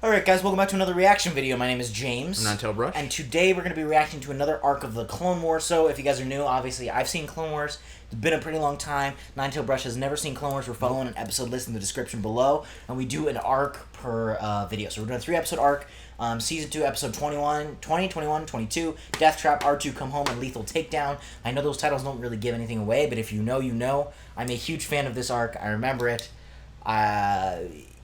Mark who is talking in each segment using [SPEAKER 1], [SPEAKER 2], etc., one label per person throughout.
[SPEAKER 1] Alright guys, welcome back to another reaction video. My name is James.
[SPEAKER 2] I'm Ninetailedbrush.
[SPEAKER 1] And today we're going to be reacting to another arc of the Clone Wars. So if you guys are new, obviously I've seen Clone Wars. It's been a pretty long time. Ninetailedbrush has never seen Clone Wars. We're following an episode list in the description below. And we do an arc per video. So we're doing a 3-episode arc. Season 2, episode 20, 21, 22, Death Trap, R2 Come Home, and Lethal Takedown. I know those titles don't really give anything away, but if you know, you know. I'm a huge fan of this arc. I remember it.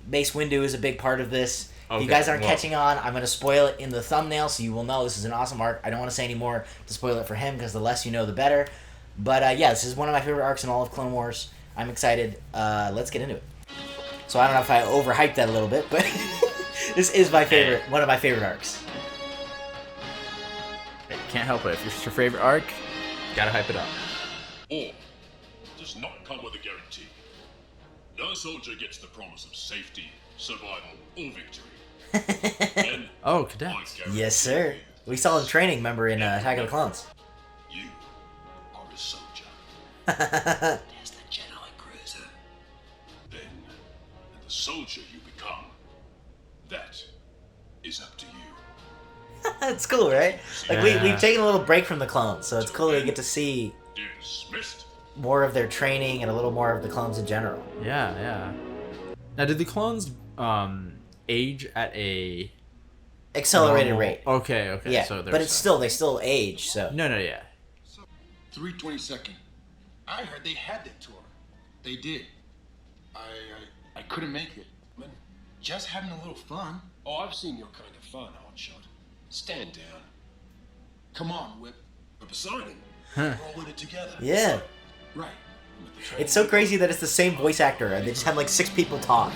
[SPEAKER 1] Mace Windu is a big part of this. Okay, if you guys aren't catching on, I'm going to spoil it in the thumbnail so you will know this is an awesome arc. I don't want to say any more to spoil it for him because the less you know, the better. But yeah, this is one of my favorite arcs in all of Clone Wars. I'm excited. Let's get into it. So I don't know if I overhyped that a little bit, but this is my favorite, one of my favorite arcs.
[SPEAKER 2] Hey, can't help it. If it's your favorite arc, you gotta hype it up.
[SPEAKER 3] Or does not come with a guarantee. No soldier gets the promise of safety, survival, or victory.
[SPEAKER 2] Oh, cadets.
[SPEAKER 1] Yes, sir. We saw him training, remember, in Attack of the Clones.
[SPEAKER 3] You are a soldier.
[SPEAKER 1] There's the Jedi cruiser.
[SPEAKER 3] Then, the soldier you become, that is up to you.
[SPEAKER 1] It's cool, right? Like, we've taken a little break from the clones, so it's cool that we get to see
[SPEAKER 3] Dismissed.
[SPEAKER 1] more of their training and a little more of the clones in general.
[SPEAKER 2] Yeah, yeah. Now, did the clones age at a
[SPEAKER 1] Accelerated rate.
[SPEAKER 2] Okay, okay.
[SPEAKER 1] Yeah,
[SPEAKER 2] so
[SPEAKER 1] but it's still, they still age, so.
[SPEAKER 2] No, yeah.
[SPEAKER 4] 322nd. I heard they had that tour. They did. I couldn't make it. But just having a little fun.
[SPEAKER 3] Oh, I've seen your kind of fun, Hotshot. Stand down.
[SPEAKER 4] Come on, Whip.
[SPEAKER 3] We're beside him.
[SPEAKER 4] We're all in it together.
[SPEAKER 1] Yeah.
[SPEAKER 4] Right.
[SPEAKER 1] It's so crazy that it's the same voice actor, and they just had like 6 people talk.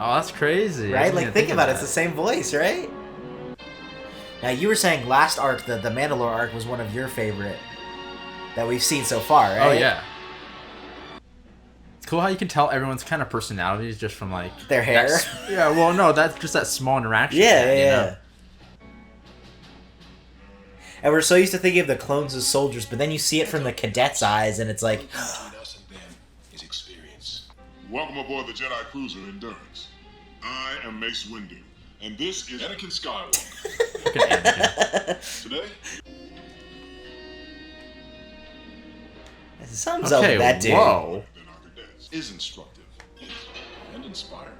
[SPEAKER 2] Oh, that's crazy.
[SPEAKER 1] Right? Like, think about it, it's the same voice, right? Now, you were saying last arc, the Mandalore arc, was one of your favorite that we've seen so far, right?
[SPEAKER 2] Oh, yeah. It's cool how you can tell everyone's kind of personalities just from, like...
[SPEAKER 1] Their hair?
[SPEAKER 2] Yeah, well, no, that's just that small interaction.
[SPEAKER 1] Yeah,
[SPEAKER 2] you know?
[SPEAKER 1] And we're so used to thinking of the clones as soldiers, but then you see it from the cadets' eyes, and it's like...
[SPEAKER 3] Between us and them is experience. Welcome aboard the Jedi Cruiser Endurance. I am Mace Windu, and this is Anakin Skywalker.
[SPEAKER 2] Fucking Anakin.
[SPEAKER 3] Today,
[SPEAKER 1] Something's up with that dude.
[SPEAKER 2] Whoa.
[SPEAKER 3] than our cadets is instructive and inspiring.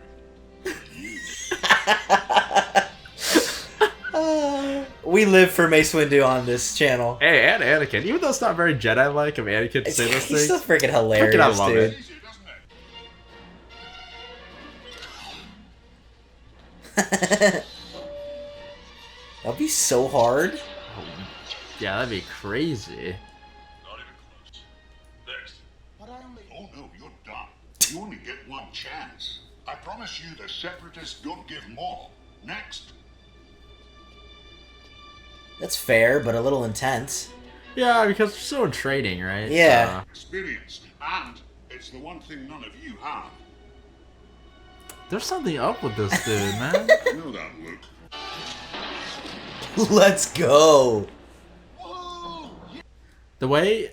[SPEAKER 1] We live for Mace Windu on this channel.
[SPEAKER 2] Hey, and Anakin. Even though it's not very Jedi-like of Anakin to say those
[SPEAKER 1] He's
[SPEAKER 2] things.
[SPEAKER 1] still freaking hilarious,
[SPEAKER 2] Freaking I love
[SPEAKER 1] dude. That'd be so hard.
[SPEAKER 2] Yeah, that'd be crazy.
[SPEAKER 3] Not even close. Next. But I only... Oh no, you're done. You only get one chance. I promise you the Separatists don't give more. Next.
[SPEAKER 1] That's fair, but a little intense.
[SPEAKER 2] Yeah, because we're still in training, right?
[SPEAKER 1] Yeah.
[SPEAKER 3] Experience. And it's the one thing none of you have.
[SPEAKER 2] There's something up with this dude, man.
[SPEAKER 3] You know that, Luke.
[SPEAKER 1] Let's go.
[SPEAKER 2] The way,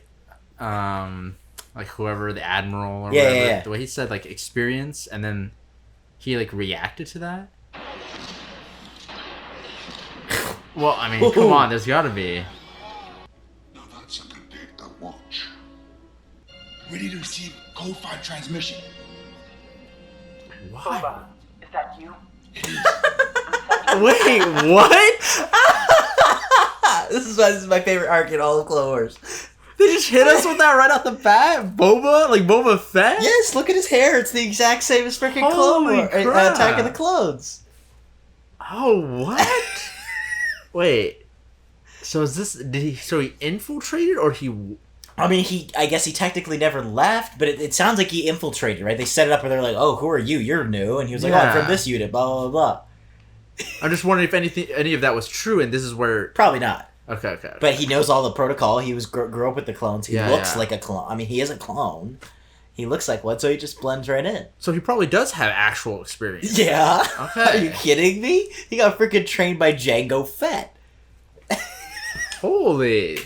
[SPEAKER 2] like whoever, the admiral or
[SPEAKER 1] Yeah,
[SPEAKER 2] whatever,
[SPEAKER 1] yeah.
[SPEAKER 2] the way he said, like, experience, and then he, like, reacted to that. Well, I mean, come on, there's gotta be.
[SPEAKER 3] Now that's a good date to watch.
[SPEAKER 4] Ready to receive code 5 transmission.
[SPEAKER 2] Why?
[SPEAKER 5] Boba, is that you?
[SPEAKER 1] Wait, what? This is my favorite arc in all of Clone Wars.
[SPEAKER 2] They just hit us with that right off the bat? Boba? Like Boba Fett?
[SPEAKER 1] Yes, look at his hair. It's the exact same as freaking Clone
[SPEAKER 2] Holy
[SPEAKER 1] Wars.
[SPEAKER 2] crap.
[SPEAKER 1] Attack of the Clones.
[SPEAKER 2] Oh, what? Wait. So is this... So he infiltrated or he...
[SPEAKER 1] I mean, I guess he technically never left, but it sounds like he infiltrated, right? They set it up where they're like, oh, who are you? You're new. And he was like, oh, I'm from this unit, blah, blah, blah.
[SPEAKER 2] I'm just wondering if any of that was true, and this is where...
[SPEAKER 1] Probably not.
[SPEAKER 2] Okay.
[SPEAKER 1] But he knows all the protocol. He was grew up with the clones. He looks
[SPEAKER 2] yeah.
[SPEAKER 1] like a clone. I mean, he is a clone. He looks like one, so he just blends right in.
[SPEAKER 2] So he probably does have actual experience.
[SPEAKER 1] Yeah.
[SPEAKER 2] Okay.
[SPEAKER 1] Are you kidding me? He got freaking trained by Jango Fett.
[SPEAKER 2] Holy.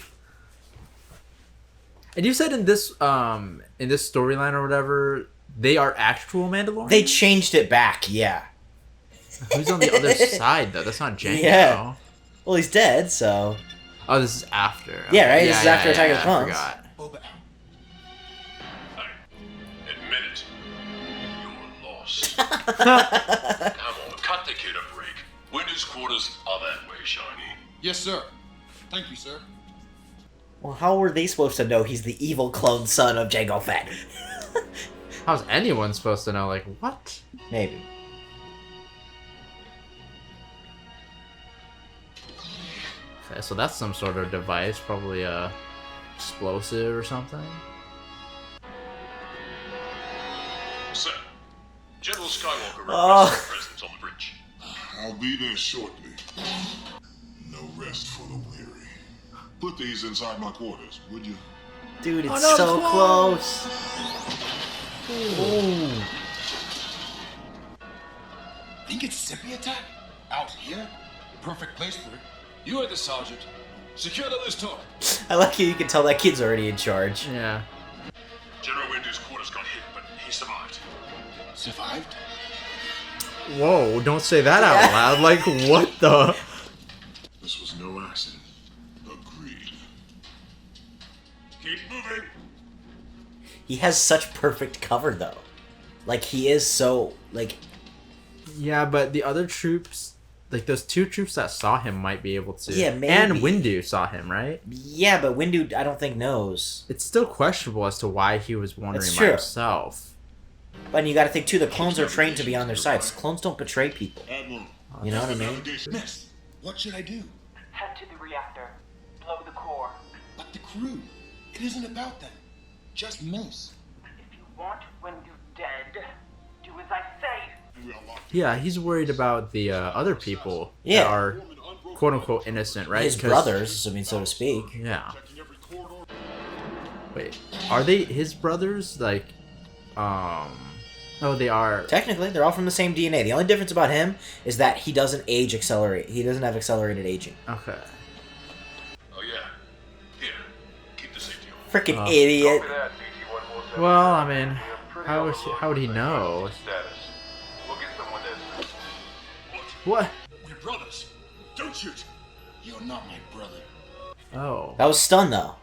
[SPEAKER 2] And you said in this storyline or whatever, they are actual Mandalorians?
[SPEAKER 1] They changed it back, yeah.
[SPEAKER 2] Who's on the other side though? That's not Jango.
[SPEAKER 1] Yeah. Well, he's dead, so.
[SPEAKER 2] Oh, this is after.
[SPEAKER 1] Yeah, right? This is after Attack of the Clones.
[SPEAKER 2] I forgot.
[SPEAKER 4] Boba out.
[SPEAKER 3] Admit it. You're lost. Come on, cut the kid a break. Winter's quarters are that way, Shiny.
[SPEAKER 4] Yes, sir. Thank you, sir.
[SPEAKER 1] Well, how were they supposed to know he's the evil clone son of Jango Fett?
[SPEAKER 2] How's anyone supposed to know? Like, what?
[SPEAKER 1] Maybe.
[SPEAKER 2] Okay, so that's some sort of device, probably a explosive or something.
[SPEAKER 3] Sir, General Skywalker
[SPEAKER 1] Oh.
[SPEAKER 3] requests your presence on the bridge.
[SPEAKER 5] I'll be there shortly. No rest for the weary. Put these inside my quarters, would you?
[SPEAKER 1] Dude, it's
[SPEAKER 2] no,
[SPEAKER 1] so
[SPEAKER 2] close.
[SPEAKER 1] Ooh.
[SPEAKER 4] Think it's Sippy attack? Out here? Perfect place for it. You are the sergeant. Secure the loose door.
[SPEAKER 1] I like how you can tell that kid's already in charge.
[SPEAKER 2] Yeah.
[SPEAKER 3] General Winter's quarters got hit, but he survived.
[SPEAKER 4] Survived?
[SPEAKER 2] Whoa, don't say that out loud. Like, what the?
[SPEAKER 5] This was no accident. Agreed.
[SPEAKER 3] Keep moving.
[SPEAKER 1] He has such perfect cover, though. Like, he is so, like...
[SPEAKER 2] Yeah, but the other troops, like those two troops that saw him might be able to.
[SPEAKER 1] Yeah, maybe.
[SPEAKER 2] And Windu saw him, right?
[SPEAKER 1] Yeah, but Windu, I don't think, knows.
[SPEAKER 2] It's still questionable as to why he was wandering
[SPEAKER 1] That's
[SPEAKER 2] by
[SPEAKER 1] true.
[SPEAKER 2] himself.
[SPEAKER 1] But you gotta think, too, the clones are trained to be on their sides. Clones don't betray people.
[SPEAKER 5] Admiral.
[SPEAKER 1] You know what I mean?
[SPEAKER 5] Navigation.
[SPEAKER 4] Miss, what should I do?
[SPEAKER 6] Head to the reactor. Blow the core.
[SPEAKER 4] But the crew. It isn't about them. Just Miss.
[SPEAKER 6] If you want Windu dead, do as I say.
[SPEAKER 5] We are locked.
[SPEAKER 2] Yeah, he's worried about the other people
[SPEAKER 1] Yeah.
[SPEAKER 2] that are quote unquote innocent, right?
[SPEAKER 1] His
[SPEAKER 2] 'Cause-
[SPEAKER 1] brothers, I mean, so to speak.
[SPEAKER 2] Yeah.
[SPEAKER 5] Checking every corridor.
[SPEAKER 2] Wait, are they his brothers? Like, oh, they are.
[SPEAKER 1] Technically, they're all from the same DNA. The only difference about him is that he doesn't age accelerate. He doesn't have accelerated aging.
[SPEAKER 2] Okay.
[SPEAKER 3] Oh yeah. Here, keep the safety on.
[SPEAKER 1] Freaking idiot.
[SPEAKER 2] Well, I mean, how would he know? What?
[SPEAKER 3] We're brothers. Don't shoot.
[SPEAKER 4] You're not my brother.
[SPEAKER 2] Oh.
[SPEAKER 1] That was stun, though.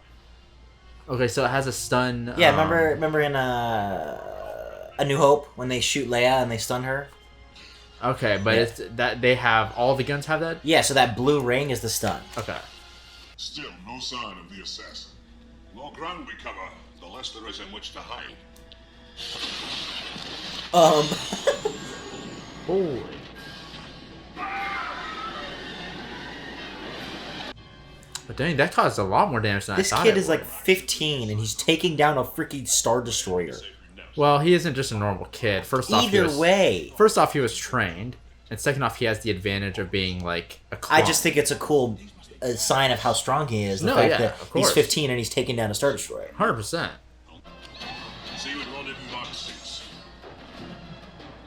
[SPEAKER 2] Okay, so it has a stun.
[SPEAKER 1] Yeah, remember in A New Hope when they shoot Leia and they stun her?
[SPEAKER 2] Okay, but
[SPEAKER 1] Yeah.
[SPEAKER 2] it's that they have all the guns have that.
[SPEAKER 1] Yeah, so that blue ring is the stun.
[SPEAKER 2] Okay.
[SPEAKER 5] Still no sign of the assassin.
[SPEAKER 3] The more ground we cover, the less there is in which to hide.
[SPEAKER 2] Holy. But dang, that caused a lot more damage than
[SPEAKER 1] This
[SPEAKER 2] I thought.
[SPEAKER 1] kid
[SPEAKER 2] it
[SPEAKER 1] is
[SPEAKER 2] would.
[SPEAKER 1] like 15 and he's taking down a freaking Star Destroyer.
[SPEAKER 2] Well, he isn't just a normal kid. First off,
[SPEAKER 1] Either way.
[SPEAKER 2] First off, he was trained, and second off, he has the advantage of being like a clone.
[SPEAKER 1] I just think it's a cool sign of how strong he is. The
[SPEAKER 2] No,
[SPEAKER 1] fact
[SPEAKER 2] yeah,
[SPEAKER 1] that
[SPEAKER 2] of
[SPEAKER 1] he's
[SPEAKER 2] course.
[SPEAKER 1] 15 and he's taking down a Star Destroyer.
[SPEAKER 2] 100%.
[SPEAKER 3] See you at Rendezvous Mark 6.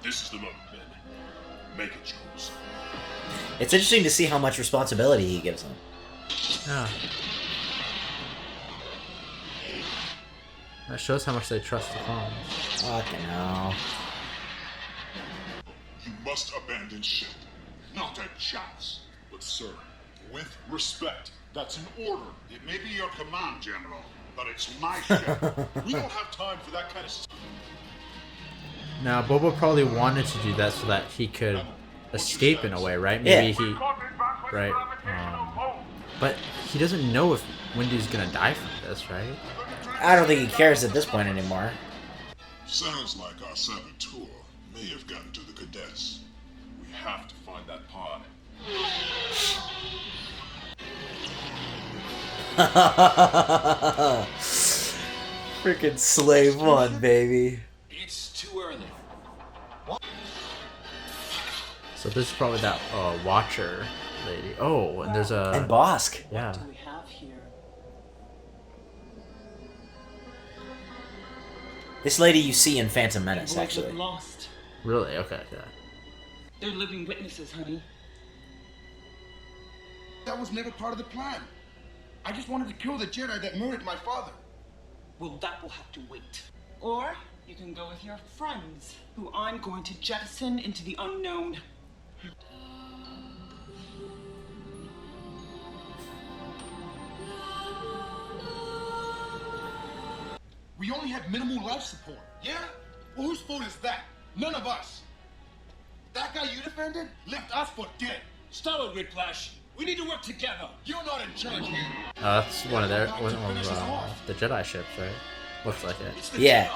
[SPEAKER 3] This is the moment, men. Make a choice.
[SPEAKER 1] It's interesting to see how much responsibility he gives him.
[SPEAKER 2] Yeah. That shows how much they trust the clones.
[SPEAKER 1] Fucking hell.
[SPEAKER 5] You must abandon ship. Not a chance.
[SPEAKER 3] But sir, with respect, that's an order.
[SPEAKER 5] It may be your command, General, but it's my ship.
[SPEAKER 3] We don't have time for that kind of stuff.
[SPEAKER 2] Now, Boba probably wanted to do that so that he could escape in a way, right? Maybe
[SPEAKER 1] Yeah.
[SPEAKER 2] he... Right. But he doesn't know if Windu's gonna die from this, right?
[SPEAKER 1] I don't think he cares at this point anymore.
[SPEAKER 5] Sounds like our saboteur may have gotten to the cadets.
[SPEAKER 3] We have to find that pod.
[SPEAKER 1] Freaking Slave One, baby.
[SPEAKER 4] It's too early.
[SPEAKER 2] So this is probably that Watcher lady. Oh, and there's a...
[SPEAKER 1] And Bosk.
[SPEAKER 2] Yeah.
[SPEAKER 6] We have here.
[SPEAKER 1] This lady you see in Phantom Menace,
[SPEAKER 6] We're
[SPEAKER 1] actually.
[SPEAKER 6] lost.
[SPEAKER 2] Really? Okay, yeah.
[SPEAKER 6] They're living witnesses, honey.
[SPEAKER 4] That was never part of the plan. I just wanted to kill the Jedi that murdered my father.
[SPEAKER 6] Well, that will have to wait. Or you can go with your friends, who I'm going to jettison into the unknown.
[SPEAKER 4] minimal life support. Yeah? Well, whose fault is that? None of us. That guy you defended left us for dead.
[SPEAKER 7] Stop it, Whiplash. We need to work together.
[SPEAKER 4] You're not in charge here.
[SPEAKER 2] That's one of the Jedi ships, right? Looks like it.
[SPEAKER 7] It's the
[SPEAKER 1] Yeah.
[SPEAKER 7] Jedi.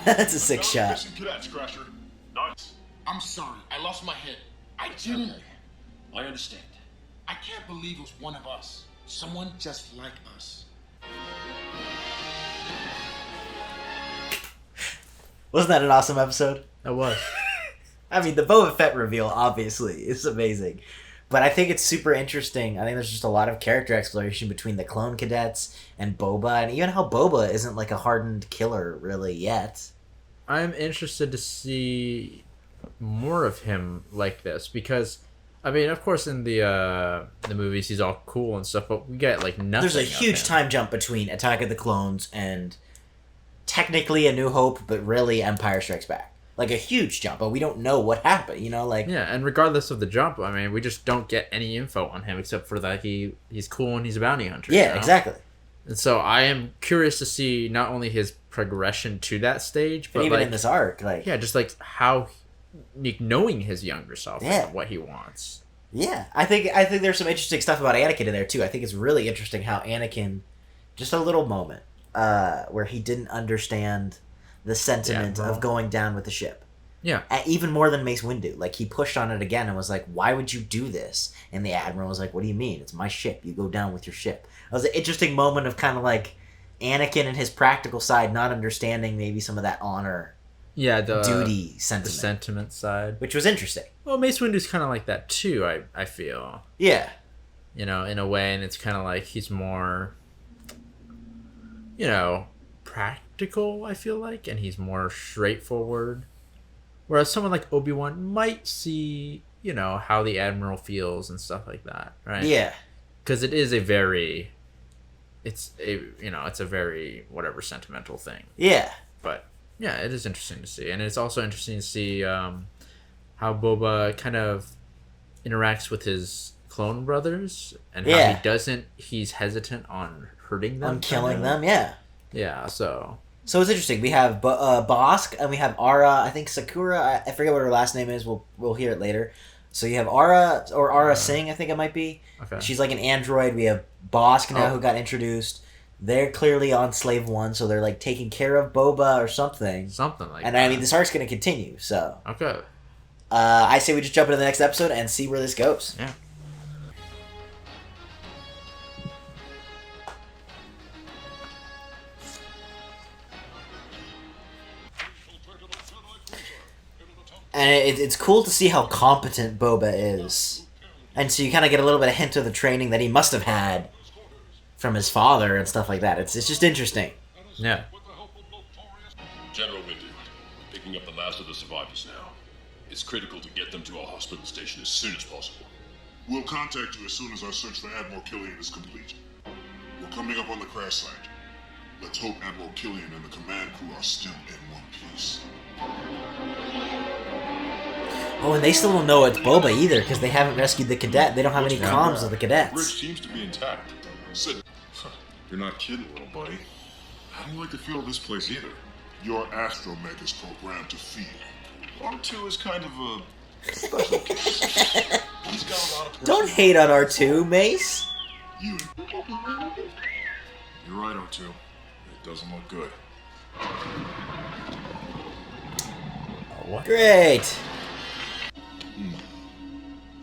[SPEAKER 1] That's a sick shot.
[SPEAKER 5] Missing cadets, Crasher.
[SPEAKER 3] Nice.
[SPEAKER 4] I'm sorry. I lost my head. I didn't.
[SPEAKER 7] I understand.
[SPEAKER 4] I can't believe it was one of us. Someone just like us.
[SPEAKER 1] Wasn't that an awesome episode?
[SPEAKER 2] That was.
[SPEAKER 1] I mean, the Boba Fett reveal, obviously, is amazing. But I think it's super interesting. I think there's just a lot of character exploration between the clone cadets and Boba, and even how Boba isn't like a hardened killer, really, yet.
[SPEAKER 2] I'm interested to see more of him like this, because, I mean, of course, in the movies, he's all cool and stuff, but we get, like, nothing.
[SPEAKER 1] There's a
[SPEAKER 2] of
[SPEAKER 1] huge
[SPEAKER 2] him.
[SPEAKER 1] time jump between Attack of the Clones and technically A New Hope, but really Empire Strikes Back. Like, a huge jump, but we don't know what happened, you know? Like,
[SPEAKER 2] Yeah, and regardless of the jump, I mean, we just don't get any info on him except for that he's cool and he's a bounty hunter.
[SPEAKER 1] yeah,
[SPEAKER 2] you know?
[SPEAKER 1] exactly.
[SPEAKER 2] And so I am curious to see not only his progression to that stage,
[SPEAKER 1] But
[SPEAKER 2] but
[SPEAKER 1] even
[SPEAKER 2] like,
[SPEAKER 1] in this arc, like,
[SPEAKER 2] yeah, just like how knowing his younger self
[SPEAKER 1] Yeah.
[SPEAKER 2] and what he wants.
[SPEAKER 1] yeah, I think there's some interesting stuff about Anakin in there too. I think it's really interesting how Anakin, just a little moment, where he didn't understand the sentiment
[SPEAKER 2] Yeah,
[SPEAKER 1] of
[SPEAKER 2] bro.
[SPEAKER 1] going down with the ship.
[SPEAKER 2] Yeah,
[SPEAKER 1] Even more than Mace Windu. Like, he pushed on it again and was like, why would you do this? And the Admiral was like, what do you mean? It's my ship. You go down with your ship. It was an interesting moment of kind of like Anakin and his practical side not understanding maybe some of that honor,
[SPEAKER 2] yeah, the
[SPEAKER 1] duty
[SPEAKER 2] the
[SPEAKER 1] sentiment,
[SPEAKER 2] sentiment side.
[SPEAKER 1] which was interesting.
[SPEAKER 2] Well, Mace Windu's kind of like that too. I feel,
[SPEAKER 1] Yeah.
[SPEAKER 2] you know, in a way, and it's kind of like he's more, you know, practical. I feel like, and he's more straightforward. Whereas someone like Obi-Wan might see, you know, how the Admiral feels and stuff like that, right?
[SPEAKER 1] Yeah.
[SPEAKER 2] Because it is a very, it's a very whatever sentimental thing.
[SPEAKER 1] Yeah.
[SPEAKER 2] But yeah, it is interesting to see, and it's also interesting to see how Boba kind of interacts with his clone brothers and how
[SPEAKER 1] Yeah.
[SPEAKER 2] he doesn't. He's hesitant on hurting them,
[SPEAKER 1] On killing
[SPEAKER 2] kinda.
[SPEAKER 1] them, yeah.
[SPEAKER 2] Yeah, so
[SPEAKER 1] So it's interesting. We have Bosk and we have Ara. I think Sakura. I forget what her last name is. We'll hear it later. So you have Ara or Ara Singh. I think it might be.
[SPEAKER 2] okay.
[SPEAKER 1] She's like an android. We have Bosk now
[SPEAKER 2] Oh.
[SPEAKER 1] who got introduced. They're clearly on Slave One, so they're like taking care of Boba or something.
[SPEAKER 2] Something like
[SPEAKER 1] And
[SPEAKER 2] that.
[SPEAKER 1] I mean, this arc's gonna continue. So
[SPEAKER 2] Okay.
[SPEAKER 1] I say we just jump into the next episode and see where this goes.
[SPEAKER 2] Yeah.
[SPEAKER 1] And it's cool to see how competent Boba is. And so you kind of get a little bit of hint of the training that he must have had from his father and stuff like that. It's just interesting.
[SPEAKER 2] Yeah.
[SPEAKER 8] General Windu, picking up the last of the survivors now. It's critical to get them to a hospital station as soon as possible.
[SPEAKER 5] We'll contact you as soon as our search for Admiral Killian is complete. We're coming up on the crash site. Let's hope Admiral Killian and the command crew are still in one piece.
[SPEAKER 1] Oh, and they still don't know it's Boba either because they haven't rescued the cadet. They don't have any comms of the
[SPEAKER 5] Bridge
[SPEAKER 1] cadets.
[SPEAKER 5] seems to be intact. Sid, you're not kidding, little buddy. I don't like the feel of this place either. Your astromech is programmed to feed. R2 is kind of a special case. He's got a lot of
[SPEAKER 1] Don't hate on R2, Mace.
[SPEAKER 5] You. You're right, R2. It doesn't look good.
[SPEAKER 2] What?
[SPEAKER 1] Great.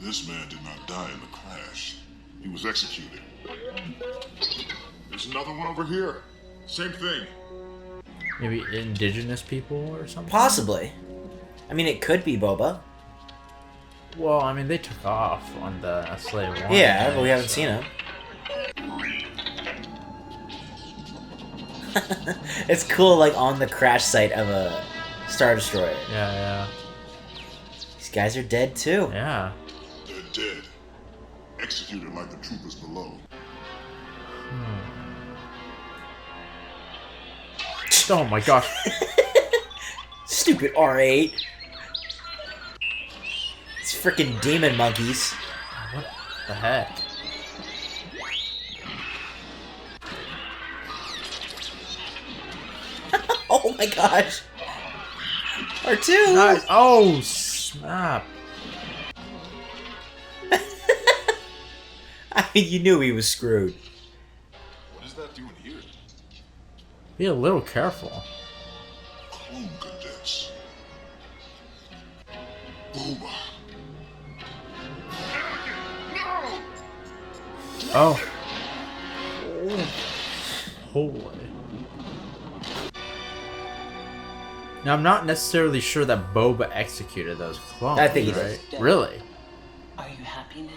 [SPEAKER 5] This man did not die in the crash. He was executed. There's another one over here. Same thing.
[SPEAKER 2] Maybe indigenous people or something.
[SPEAKER 1] Possibly. I mean, it could be Boba.
[SPEAKER 2] Well, I mean, they took off on the Slave One.
[SPEAKER 1] Yeah, but we
[SPEAKER 2] right?
[SPEAKER 1] haven't seen him. It's cool, like, on the crash site of a Star Destroyer.
[SPEAKER 2] Yeah,
[SPEAKER 1] These guys are dead, too.
[SPEAKER 2] yeah.
[SPEAKER 5] They're dead. Executed like the troopers below.
[SPEAKER 2] Oh my gosh.
[SPEAKER 1] Stupid R8. It's freaking demon monkeys.
[SPEAKER 2] What the heck?
[SPEAKER 1] my gosh. R2.
[SPEAKER 2] Nice. Oh, snap.
[SPEAKER 1] I mean, you knew he was screwed.
[SPEAKER 5] What is that doing here?
[SPEAKER 2] Be a little careful.
[SPEAKER 5] Clone cadets. Boba. No!
[SPEAKER 2] Oh. Holy. Now, I'm not necessarily sure that Boba executed those clones.
[SPEAKER 1] I think he
[SPEAKER 2] right?
[SPEAKER 1] did.
[SPEAKER 2] Really?
[SPEAKER 6] Are you happy now?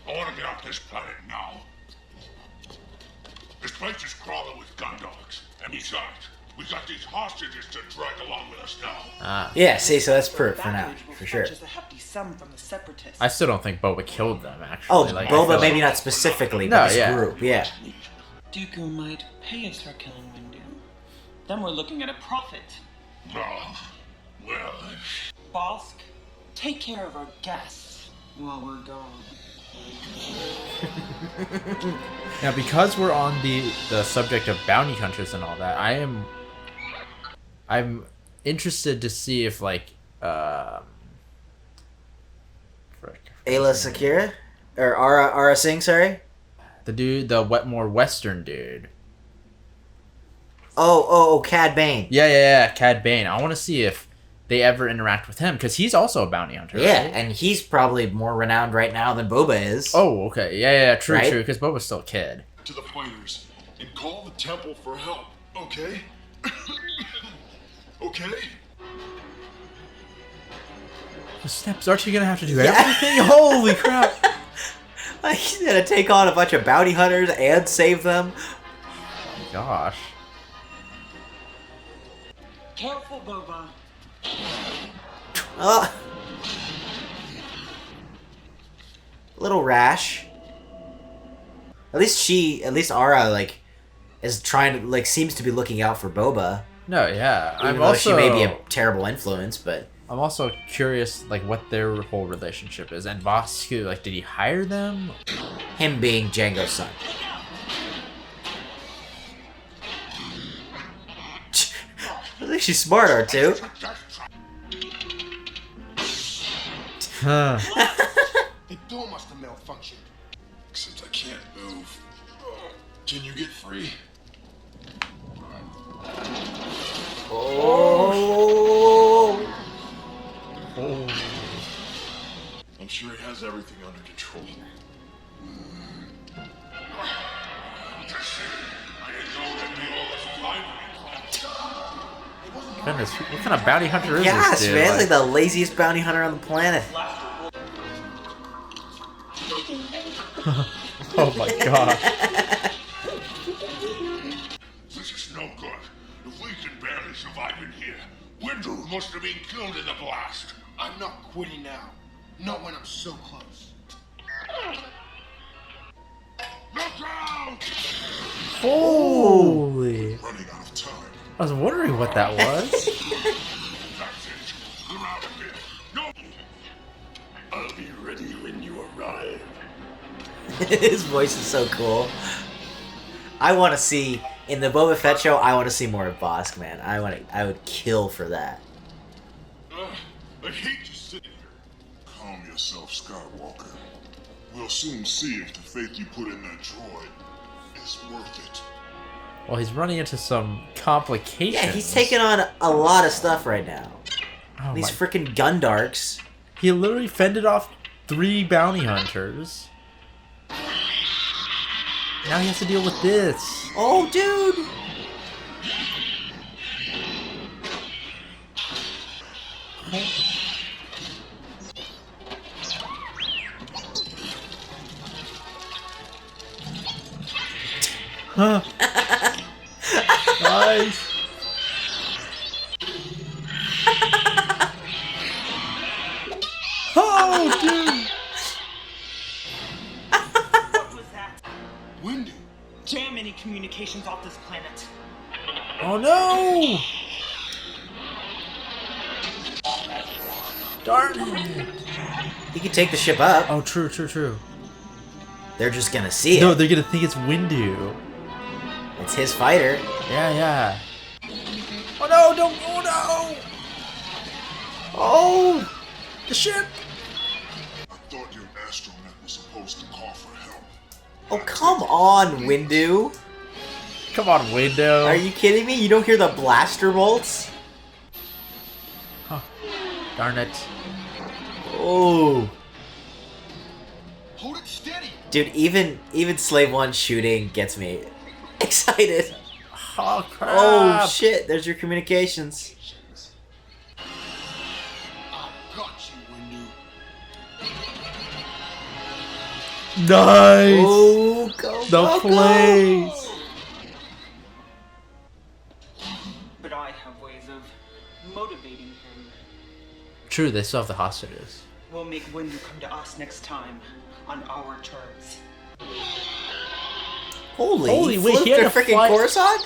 [SPEAKER 3] I want to get off this planet now. This place is crawling with gun dogs. And besides, we got these hostages to drag along with us now.
[SPEAKER 1] Yeah, see, so that's proof for now, for sure.
[SPEAKER 6] Just a hefty sum from the Separatists.
[SPEAKER 2] I still don't think Boba killed them, actually.
[SPEAKER 1] Oh,
[SPEAKER 2] Like, I
[SPEAKER 1] Boba
[SPEAKER 2] feel
[SPEAKER 1] maybe
[SPEAKER 2] like-
[SPEAKER 1] not specifically,
[SPEAKER 2] No,
[SPEAKER 1] but this
[SPEAKER 2] yeah.
[SPEAKER 1] group, yeah.
[SPEAKER 6] Dooku might pay us for killing Windu. Then we're looking at a profit.
[SPEAKER 3] Oh, well,
[SPEAKER 6] Bosk, take care of our guests while we're gone.
[SPEAKER 2] Now, because we're on the subject of bounty hunters and all that, I'm interested to see if like
[SPEAKER 1] Ayla Sakura? Or Ara Singh, sorry?
[SPEAKER 2] the dude, more Western dude.
[SPEAKER 1] Oh, Cad Bane.
[SPEAKER 2] Yeah, Cad Bane. I want to see if they ever interact with him because he's also a bounty hunter.
[SPEAKER 1] Yeah,
[SPEAKER 2] right?
[SPEAKER 1] and he's probably more renowned right now than Boba is.
[SPEAKER 2] Oh, okay. Yeah, true,
[SPEAKER 1] Right?
[SPEAKER 2] true. Because Boba's still a kid.
[SPEAKER 5] To the fighters and call the temple for help, okay? Okay?
[SPEAKER 2] The steps, aren't you gonna have to do
[SPEAKER 1] Yeah.
[SPEAKER 2] everything? Holy crap!
[SPEAKER 1] Like, he's gonna take on a bunch of bounty hunters and save them.
[SPEAKER 2] Gosh.
[SPEAKER 6] Careful, Boba.
[SPEAKER 1] Oh. Little rash. At least Ara, like, is trying to, like, seems to be looking out for Boba.
[SPEAKER 2] No, yeah.
[SPEAKER 1] Even though she may be a terrible influence, but...
[SPEAKER 2] I'm also curious, like, what their whole relationship is. And Bosku, like, did he hire them?
[SPEAKER 1] Him being Django's son. I think she's smart, R2.
[SPEAKER 2] Huh.
[SPEAKER 4] The door must have malfunctioned.
[SPEAKER 5] Except I can't move. Can you get free?
[SPEAKER 1] Oh.
[SPEAKER 5] I'm sure he has everything under control.
[SPEAKER 2] Goodness, what kind of bounty hunter is
[SPEAKER 1] Yes,
[SPEAKER 2] this dude?
[SPEAKER 1] man. It's like the laziest bounty hunter on the planet.
[SPEAKER 2] Oh my god.
[SPEAKER 3] this is no good. If we can barely survive in here, Windu must have been killed in the blast.
[SPEAKER 4] I'm not quitting now. Not when I'm so close.
[SPEAKER 3] Look out!
[SPEAKER 2] Holy.
[SPEAKER 5] Running out of time.
[SPEAKER 2] I was wondering what that was.
[SPEAKER 3] That's it. We're out of here. No! I'll be ready when you arrive.
[SPEAKER 1] His voice is so cool. I want to see in the Boba Fett show. I want to see more of Bosk, man. I would kill for that.
[SPEAKER 3] I hate just sitting here.
[SPEAKER 5] Calm yourself, Skywalker. We'll soon see if the faith you put in that droid is worth it.
[SPEAKER 2] Well, he's running into some complications.
[SPEAKER 1] Yeah, he's taking on a lot of stuff right now.
[SPEAKER 2] Oh
[SPEAKER 1] These
[SPEAKER 2] my-
[SPEAKER 1] freaking Gundarks.
[SPEAKER 2] He literally fended off 3 bounty hunters. Now he has to deal with this.
[SPEAKER 1] Oh, dude.
[SPEAKER 2] Huh. Nice. Oh, dude.
[SPEAKER 6] What was that?
[SPEAKER 4] Windu.
[SPEAKER 6] Jam any communications off this planet.
[SPEAKER 2] Oh no! Darn it!
[SPEAKER 1] He can take the ship up.
[SPEAKER 2] Oh, true.
[SPEAKER 1] They're just gonna see it.
[SPEAKER 2] No, they're gonna think it's Windu.
[SPEAKER 1] It's his fighter.
[SPEAKER 2] Yeah. Oh no! Don't! Oh no! Oh! The ship!
[SPEAKER 3] I thought your astromech was supposed to call for help.
[SPEAKER 1] Oh, come on, Windu.
[SPEAKER 2] Come on, window.
[SPEAKER 1] Are you kidding me? You don't hear the blaster bolts?
[SPEAKER 2] Darn it.
[SPEAKER 1] Oh.
[SPEAKER 4] Hold it steady.
[SPEAKER 1] Dude, even Slave 1 shooting gets me excited.
[SPEAKER 2] Oh crap!
[SPEAKER 1] Oh shit, there's your communications.
[SPEAKER 4] I got you, Windu.
[SPEAKER 2] Nice.
[SPEAKER 1] Oh, go
[SPEAKER 2] The
[SPEAKER 1] Bucko!
[SPEAKER 2] plays.
[SPEAKER 6] But I have ways of motivating him.
[SPEAKER 2] True, they still have the hostages.
[SPEAKER 6] We'll make Windu come to us next time on our terms.
[SPEAKER 1] Holy
[SPEAKER 2] wait,
[SPEAKER 1] flipped
[SPEAKER 2] he had
[SPEAKER 1] a
[SPEAKER 2] to
[SPEAKER 1] freaking
[SPEAKER 2] fly-
[SPEAKER 1] Coruscant?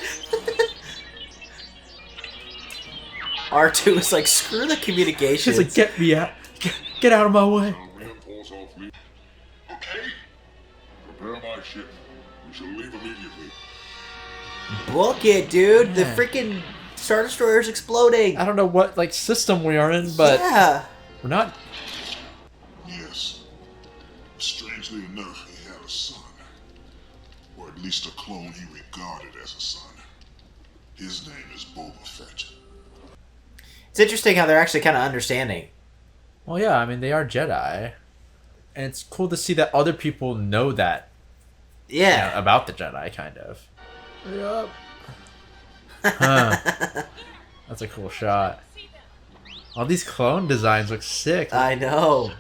[SPEAKER 1] R2 is like, screw the communications.
[SPEAKER 2] He's like, get me out. Get out of my way.
[SPEAKER 3] Impulse off me. Okay. Prepare my ship. We shall leave immediately.
[SPEAKER 1] Book it, dude. The
[SPEAKER 2] Yeah.
[SPEAKER 1] freaking Star Destroyer's exploding.
[SPEAKER 2] I don't know what like system we are in, but
[SPEAKER 1] yeah.
[SPEAKER 2] we're not.
[SPEAKER 3] Yes. Strangely enough, he had a son. Or at least a clone he regarded as a son. His name is Boba Fett.
[SPEAKER 1] It's interesting how they're actually kind of understanding.
[SPEAKER 2] Well, yeah, I mean they are Jedi, and it's cool to see that other people know that
[SPEAKER 1] Yeah.
[SPEAKER 2] about the Jedi, kind of. Yep. Huh. That's a cool shot. All these clone designs look sick.
[SPEAKER 1] I know.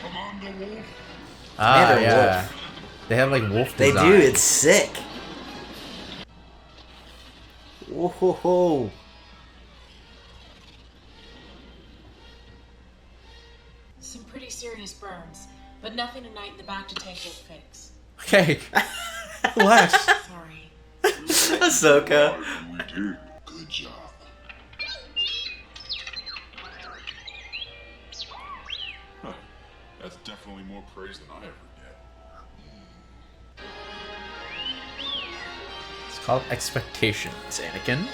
[SPEAKER 3] Commander Wolf.
[SPEAKER 1] Commander
[SPEAKER 2] yeah.
[SPEAKER 1] Wolf.
[SPEAKER 2] They have like wolf
[SPEAKER 1] They
[SPEAKER 2] design.
[SPEAKER 1] do. It's sick. Whoa, ho, ho.
[SPEAKER 9] Some pretty serious burns, but nothing tonight in the back to take will fix.
[SPEAKER 2] Okay. Relax.
[SPEAKER 9] Sorry.
[SPEAKER 1] Ahsoka.
[SPEAKER 3] We did. Good job.
[SPEAKER 5] Huh. That's definitely more praise than I ever get.
[SPEAKER 2] It's called expectations, Anakin.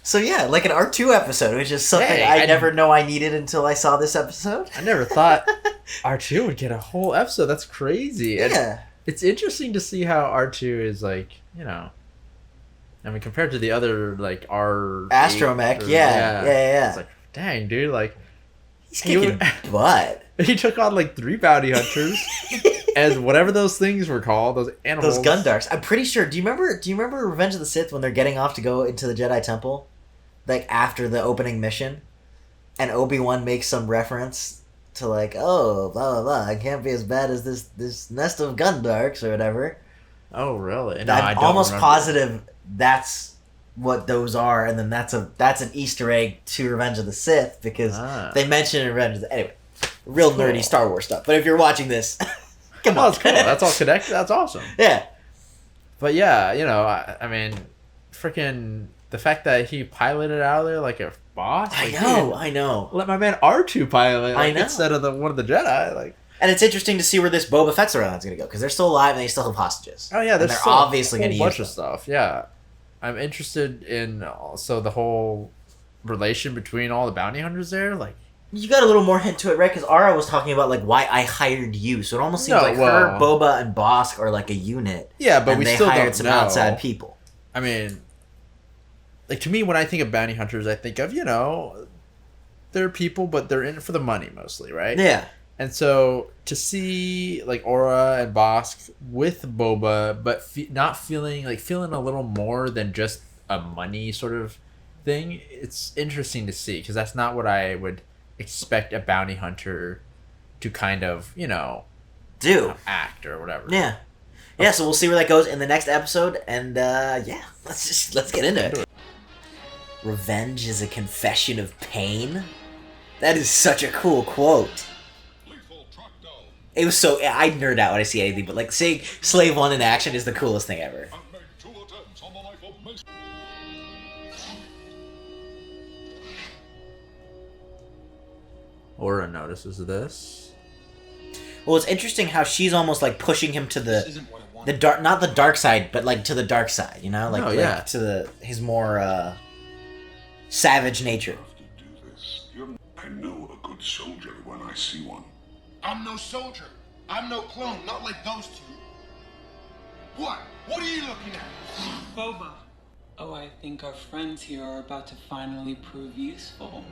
[SPEAKER 1] So yeah, like an R2 episode, which is something
[SPEAKER 2] Hey,
[SPEAKER 1] I
[SPEAKER 2] I-
[SPEAKER 1] never know I needed until I saw this episode.
[SPEAKER 2] I never thought R2 would get a whole episode. That's crazy. And
[SPEAKER 1] Yeah.
[SPEAKER 2] it's interesting to see how R2 is like, you know. I mean, compared to the other like R
[SPEAKER 1] Astromech, yeah.
[SPEAKER 2] It's like, dang, dude, like
[SPEAKER 1] He's
[SPEAKER 2] he
[SPEAKER 1] kicking butt.
[SPEAKER 2] he took on like 3 bounty hunters as whatever those things were called, those animals.
[SPEAKER 1] Those Gundarks. I'm pretty sure. Do you remember Revenge of the Sith when they're getting off to go into the Jedi Temple? Like after the opening mission? And Obi-Wan makes some reference to like, oh, blah blah blah, I can't be as bad as this nest of Gundarks or whatever.
[SPEAKER 2] Oh, really? No, I
[SPEAKER 1] I'm
[SPEAKER 2] don't
[SPEAKER 1] almost
[SPEAKER 2] remember.
[SPEAKER 1] positive that's what those are, and then that's an Easter egg to Revenge of the Sith because they mention it in Revenge of the... Anyway, real nerdy Star Wars stuff. But if you're watching this, come
[SPEAKER 2] Oh,
[SPEAKER 1] on.
[SPEAKER 2] that's cool. That's all connected. That's awesome.
[SPEAKER 1] Yeah.
[SPEAKER 2] But yeah, you know, I mean, freaking the fact that he piloted out of there like a boss.
[SPEAKER 1] I
[SPEAKER 2] like,
[SPEAKER 1] know,
[SPEAKER 2] dude,
[SPEAKER 1] I know.
[SPEAKER 2] let my man R2 pilot
[SPEAKER 1] I
[SPEAKER 2] like,
[SPEAKER 1] know.
[SPEAKER 2] instead of one of the Jedi. Like,
[SPEAKER 1] And it's interesting to see where this Boba Fett's around going to go because they're still alive and they still have hostages.
[SPEAKER 2] oh yeah,
[SPEAKER 1] And
[SPEAKER 2] there's
[SPEAKER 1] they're
[SPEAKER 2] still
[SPEAKER 1] obviously
[SPEAKER 2] a
[SPEAKER 1] going
[SPEAKER 2] whole
[SPEAKER 1] to
[SPEAKER 2] bunch
[SPEAKER 1] use
[SPEAKER 2] of
[SPEAKER 1] them.
[SPEAKER 2] stuff. Yeah, I'm interested in also the whole relation between all the bounty hunters there. Like,
[SPEAKER 1] You got a little more hint to it, right? Because Ara was talking about like why I hired you, so it almost seems
[SPEAKER 2] No,
[SPEAKER 1] like her, Boba, and Bosk are like a unit.
[SPEAKER 2] yeah, but
[SPEAKER 1] and
[SPEAKER 2] we
[SPEAKER 1] they
[SPEAKER 2] still
[SPEAKER 1] hired
[SPEAKER 2] don't
[SPEAKER 1] some
[SPEAKER 2] know.
[SPEAKER 1] outside people.
[SPEAKER 2] I mean, like to me, when I think of bounty hunters, I think of they're people, but they're in it for the money mostly, right?
[SPEAKER 1] Yeah.
[SPEAKER 2] And so to see like Aura and Bosk with Boba, but not feeling a little more than just a money sort of thing, it's interesting to see because that's not what I would expect a bounty hunter to kind of
[SPEAKER 1] do
[SPEAKER 2] act or whatever.
[SPEAKER 1] Yeah. Yeah, so we'll see where that goes in the next episode, and yeah, let's get into it. Revenge is a confession of pain. That is such a cool quote. It was so I nerd out when I see anything, but like seeing Slave 1 in action is the coolest thing ever.
[SPEAKER 2] Aura notices this.
[SPEAKER 1] Well, it's interesting how she's almost like pushing him to
[SPEAKER 4] This
[SPEAKER 1] the
[SPEAKER 4] isn't what I wanted.
[SPEAKER 1] dark, not the dark side, but like to the dark side. You know, like,
[SPEAKER 2] Oh, yeah.
[SPEAKER 1] like to his more savage nature.
[SPEAKER 3] To do this. I know a good soldier when I see one.
[SPEAKER 4] I'm no soldier. I'm no clone, not like those two. What? What are you looking at?
[SPEAKER 10] Boba. Oh, I think our friends here are about to finally prove useful.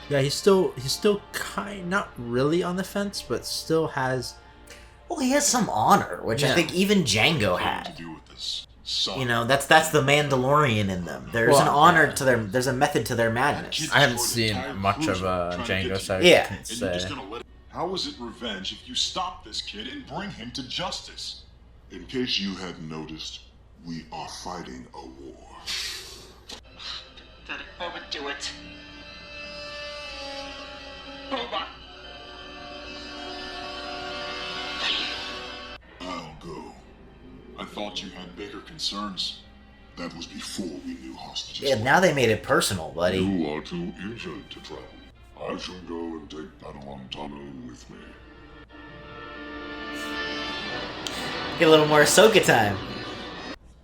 [SPEAKER 2] Yeah, he's still not really on the fence, but still has.
[SPEAKER 1] Well, he has some honor, which I
[SPEAKER 2] Yeah.
[SPEAKER 1] think even Django
[SPEAKER 3] To
[SPEAKER 1] had.
[SPEAKER 3] do with this son.
[SPEAKER 1] You know, that's the Mandalorian in them. There's
[SPEAKER 2] Well,
[SPEAKER 1] an honor to their. There's a method to their madness.
[SPEAKER 2] I haven't seen much of Django, so I
[SPEAKER 1] Yeah.
[SPEAKER 2] can't
[SPEAKER 3] And you're just
[SPEAKER 2] say.
[SPEAKER 3] gonna let it. How is it revenge if you stop this kid and bring him to justice? In case you hadn't noticed, we are fighting a war.
[SPEAKER 6] Daddy, Boba, do it. Boba!
[SPEAKER 3] I'll go. I thought you had bigger concerns. That was before we knew hostages.
[SPEAKER 1] Yeah, now they made it personal, buddy.
[SPEAKER 3] You are too injured to travel. I shall go and take Padawan Tano with me.
[SPEAKER 1] Get a little more Ahsoka time.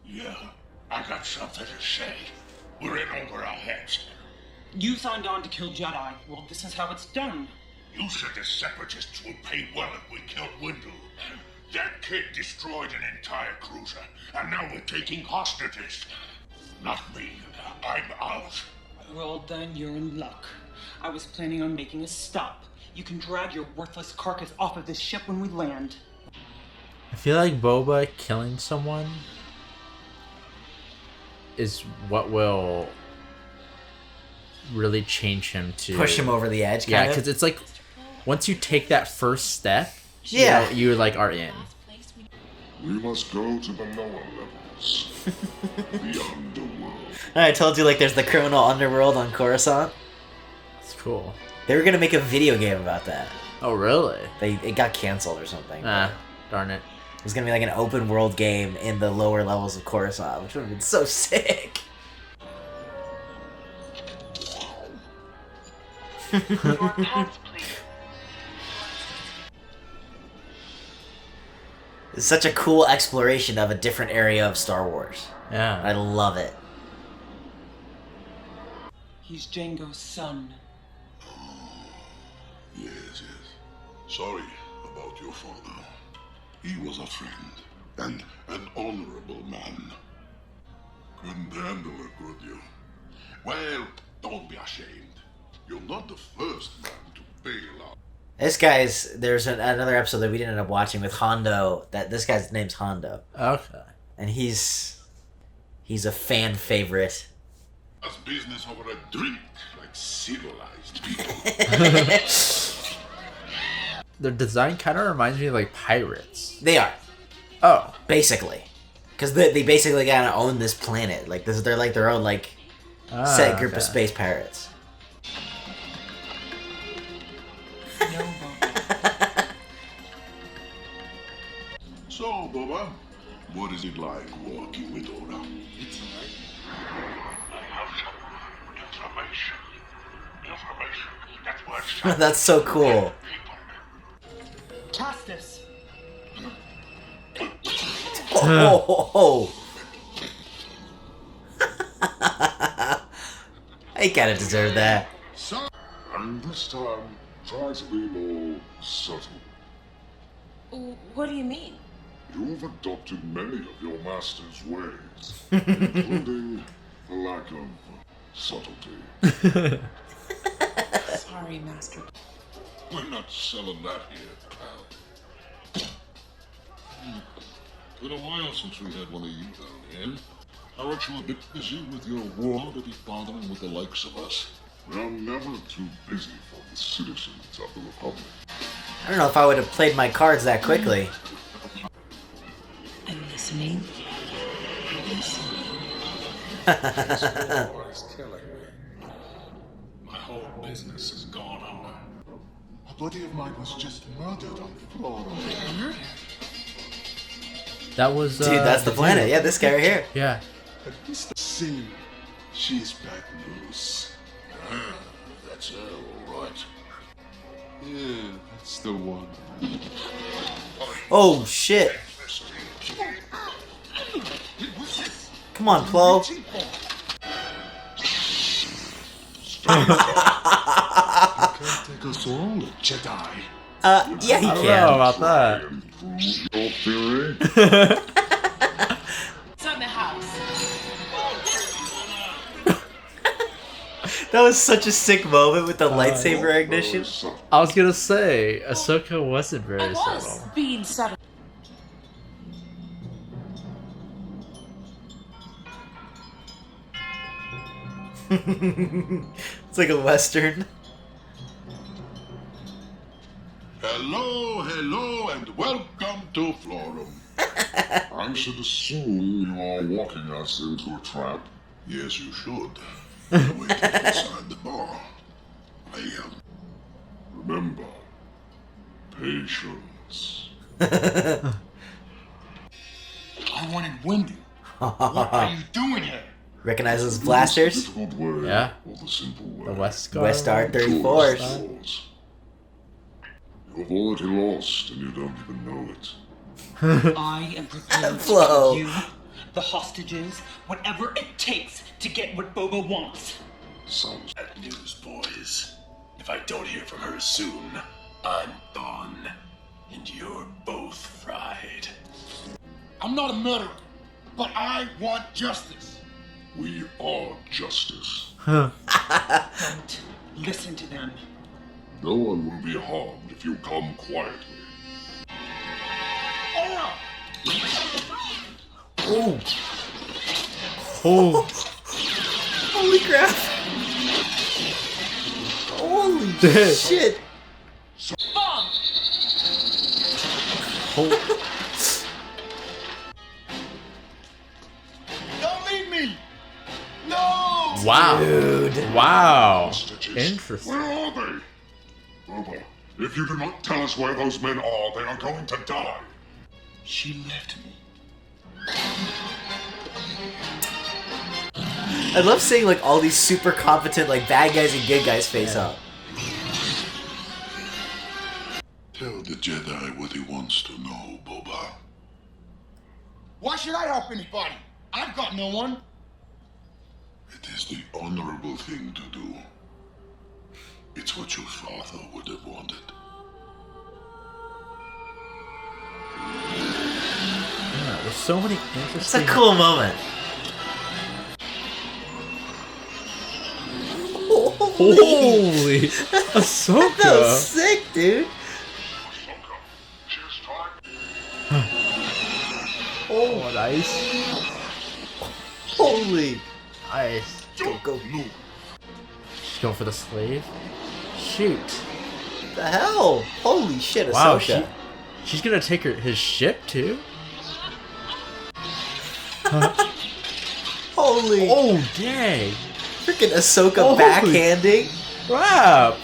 [SPEAKER 3] Yeah, I got something to say. We're in over our heads.
[SPEAKER 10] You signed on to kill Jedi. Well, this is how it's done.
[SPEAKER 3] You said the Separatists would pay well if we killed Windu. That kid destroyed an entire cruiser, and now we're taking hostages. Not me. I'm out.
[SPEAKER 10] Well, then you're in luck. I was planning on making a stop. You can drag your worthless carcass off of this ship when we land.
[SPEAKER 2] I feel like Boba killing someone is what will really change him to
[SPEAKER 1] Push him over the edge,
[SPEAKER 2] Yeah,
[SPEAKER 1] kind of.
[SPEAKER 2] because it's like once you take that first step,
[SPEAKER 1] Yeah.
[SPEAKER 2] you like are in.
[SPEAKER 3] We must go to the lower levels. The underworld.
[SPEAKER 1] I told you, like, there's the criminal underworld on Coruscant.
[SPEAKER 2] It's cool.
[SPEAKER 1] They were gonna make a video game about that.
[SPEAKER 2] Oh, really?
[SPEAKER 1] It got canceled or something.
[SPEAKER 2] Ah, darn it.
[SPEAKER 1] It was gonna be like an open world game in the lower levels of Coruscant, which would have been so sick.
[SPEAKER 6] Your pass, please.
[SPEAKER 1] It's such a cool exploration of a different area of Star Wars. I
[SPEAKER 2] Yeah.
[SPEAKER 1] love it.
[SPEAKER 10] He's Django's son.
[SPEAKER 3] Yes, yes. Sorry about your father. He was a friend and an honorable man. Couldn't handle it, could you? Well, don't be ashamed. You're not the first man to bail out.
[SPEAKER 1] This guy's there's another episode that we didn't end up watching with Hondo. That this guy's name's Hondo,
[SPEAKER 2] Okay.
[SPEAKER 1] and he's a fan favorite.
[SPEAKER 3] That's business over a drink, like civilized people.
[SPEAKER 2] Their design kind of reminds me of like pirates.
[SPEAKER 1] They are
[SPEAKER 2] Oh.
[SPEAKER 1] basically, because they basically kind of own this planet. Like this, they're like their own like set group of
[SPEAKER 2] okay.
[SPEAKER 1] space pirates.
[SPEAKER 10] No, Boba.
[SPEAKER 3] So, Boba, what is it like working with Oda?
[SPEAKER 10] It's alright.
[SPEAKER 3] I have some information. Information. That's what
[SPEAKER 1] That's so cool.
[SPEAKER 10] Castus!
[SPEAKER 1] Oh, I kind of deserve that.
[SPEAKER 3] And this time, try to be more subtle.
[SPEAKER 9] What do you mean?
[SPEAKER 3] You've adopted many of your master's ways, including the lack of subtlety.
[SPEAKER 9] Sorry, Master.
[SPEAKER 3] We're not selling that here, pal. Been a while since we had one of you down here. I bet you a bit busy with your war to be bothering with the likes of us. We're never too busy for the citizens of the Republic.
[SPEAKER 1] I don't know if I would have played my cards that quickly.
[SPEAKER 9] I'm listening.
[SPEAKER 3] This war is killing me. My whole business is gone under. A buddy of mine was just murdered on the floor.
[SPEAKER 2] That was
[SPEAKER 1] Dude, that's the planet. Yeah, this guy right here.
[SPEAKER 2] Yeah.
[SPEAKER 3] Singh, she's back loose. That's Yeah, all right. Yeah, that's the one.
[SPEAKER 1] Oh shit! Come on, Plo.
[SPEAKER 3] You can't take us all, Jedi.
[SPEAKER 1] Yeah, he
[SPEAKER 2] I don't
[SPEAKER 1] can.
[SPEAKER 2] know about that.
[SPEAKER 3] Your theory?
[SPEAKER 9] It's on the house.
[SPEAKER 1] That was such a sick moment with the lightsaber ignition.
[SPEAKER 2] I was gonna say, Ahsoka wasn't very subtle.
[SPEAKER 9] Being subtle.
[SPEAKER 1] It's like a western.
[SPEAKER 3] Hello, and welcome to Florum. I should assume you are walking us into a trap. Yes, you should. Waiting inside the bar. I am. Remember, patience.
[SPEAKER 4] I wanted Wendy. What are you doing here?
[SPEAKER 1] Recognize those blasters?
[SPEAKER 3] Difficult way
[SPEAKER 2] Yeah.
[SPEAKER 3] or the simple way.
[SPEAKER 2] The West
[SPEAKER 1] West Star
[SPEAKER 2] Guard.
[SPEAKER 1] 34s.
[SPEAKER 3] You've already lost, and you don't even know it.
[SPEAKER 10] I am prepared to
[SPEAKER 1] Flo.
[SPEAKER 10] give you, the hostages, whatever it takes to get what Boba wants.
[SPEAKER 3] Sounds
[SPEAKER 8] Bad news, boys. If I don't hear from her soon, I'm gone. And you're both fried.
[SPEAKER 4] I'm not a murderer, but I want justice.
[SPEAKER 3] we are justice.
[SPEAKER 10] Don't listen to them.
[SPEAKER 3] No one will be harmed if you come quietly.
[SPEAKER 1] Ooh.
[SPEAKER 2] Oh,
[SPEAKER 1] Holy crap. Holy
[SPEAKER 2] Damn.
[SPEAKER 1] shit.
[SPEAKER 9] Bomb!
[SPEAKER 4] Don't leave me! No!
[SPEAKER 2] wow.
[SPEAKER 1] Dude.
[SPEAKER 2] Wow.
[SPEAKER 3] Hostages.
[SPEAKER 2] Interesting.
[SPEAKER 3] Where are they? Boba, if you do not tell us where those men are, they are going to die.
[SPEAKER 4] She left me.
[SPEAKER 1] I love seeing like all these super competent like bad guys and good guys face up.
[SPEAKER 3] Tell the Jedi what he wants to know, Boba.
[SPEAKER 4] Why should I help anybody? I've got no one.
[SPEAKER 3] It is the honorable thing to do. It's what your father would have wanted.
[SPEAKER 2] Yeah, there's so many
[SPEAKER 1] It's a
[SPEAKER 2] interesting.
[SPEAKER 1] cool moment.
[SPEAKER 2] Holy
[SPEAKER 1] That was
[SPEAKER 2] Ahsoka.
[SPEAKER 1] sick, dude.
[SPEAKER 2] Oh, nice.
[SPEAKER 1] Holy.
[SPEAKER 2] Nice.
[SPEAKER 1] Go, go.
[SPEAKER 2] She's going for the slave. Shoot.
[SPEAKER 1] What the hell? Holy shit,
[SPEAKER 2] Wow,
[SPEAKER 1] Ahsoka.
[SPEAKER 2] she's gonna take his ship too.
[SPEAKER 1] Holy.
[SPEAKER 2] Oh dang!
[SPEAKER 1] Freaking Ahsoka
[SPEAKER 2] Holy-
[SPEAKER 1] backhanding.
[SPEAKER 2] Wow!